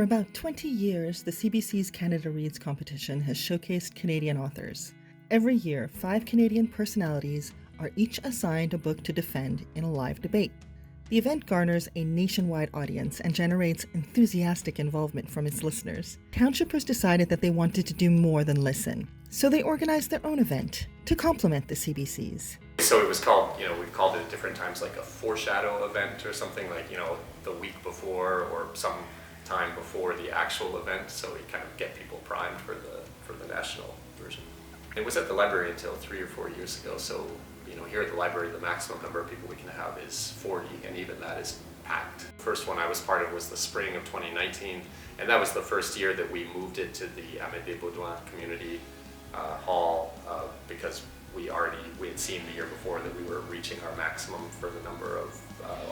For about 20 years, the CBC's Canada Reads competition has showcased Canadian authors. Every year, 5 Canadian personalities are each assigned a book to defend in a live debate. The event garners a nationwide audience and generates enthusiastic involvement from its listeners. Townshippers decided that they wanted to do more than listen, so they organized their own event to complement the CBC's. So it was called, we've called it at different times like a foreshadow event or something like, the week before or some time before the actual event, so we kind of get people primed for the national version. It was at the library until 3 or 4 years ago, so here at the library, the maximum number of people we can have is 40, and even that is packed. The first one I was part of was the spring of 2019, and that was the first year that we moved it to the Amédée Baudouin Community Hall because we had seen the year before that we were reaching our maximum for the number of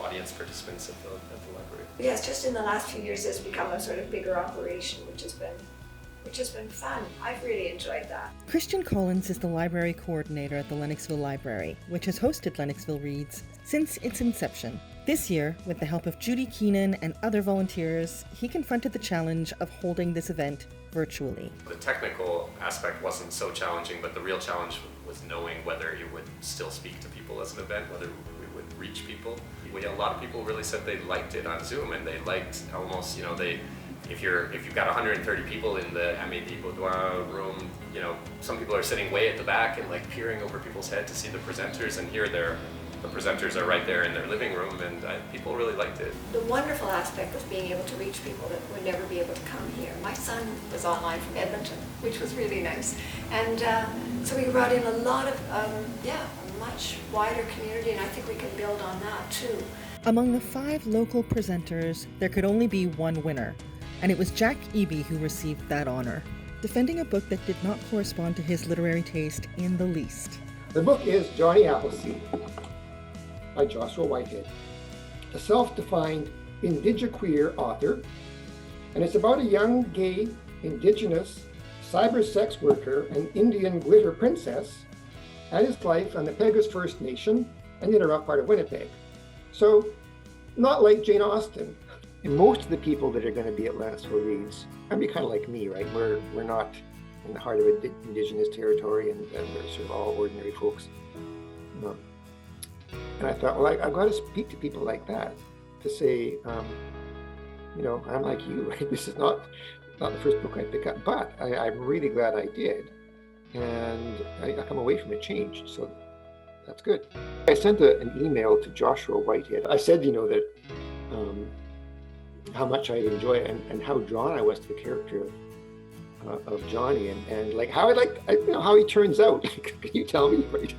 audience participants at the library. Yes, just in the last few years it's become a sort of bigger operation, which has been fun. I've really enjoyed that. Christian Collins is the library coordinator at the Lennoxville Library, which has hosted Lennoxville Reads since its inception. This year, with the help of Judy Keenan and other volunteers, he confronted the challenge of holding this event virtually. The technical aspect wasn't so challenging, but the real challenge was knowing whether you would still speak to people as an event, whether we would reach people. A lot of people really said they liked it on Zoom, and they liked almost, if you've got 130 people in the Amédée Baudouin room, some people are sitting way at the back and like peering over people's head to see the presenters, and here the presenters are right there in their living room, and people really liked it. The wonderful aspect was being able to reach people that would never be able to come here. My son was online from Edmonton, which was really nice, and so we brought in a lot of, a much wider community, and I think we can build on that too. Among the 5 local presenters, there could only be one winner, and it was Jack Eby who received that honor, defending a book that did not correspond to his literary taste in the least. The book is Johnny Appleseed by Joshua Whitehead, a self-defined indigiqueer author, and it's about a young, gay, indigenous, cyber sex worker and Indian glitter princess and his life on the Peguis First Nation and in a rough part of Winnipeg. So, not like Jane Austen. And most of the people that are going to be at Lennoxville Reads are going to be kind of like me, right? We're not in the heart of Indigenous territory, and we're sort of all ordinary folks. And I thought, well, I've got to speak to people like that to say, I'm like you, right? This is not the first book I pick up, but I'm really glad I did. And I come away from it changed, so that's good. I sent an email to Joshua Whitehead. I said, that how much I'd enjoy it and how drawn I was to the character of Johnny and like how how he turns out. Can you tell me? Right?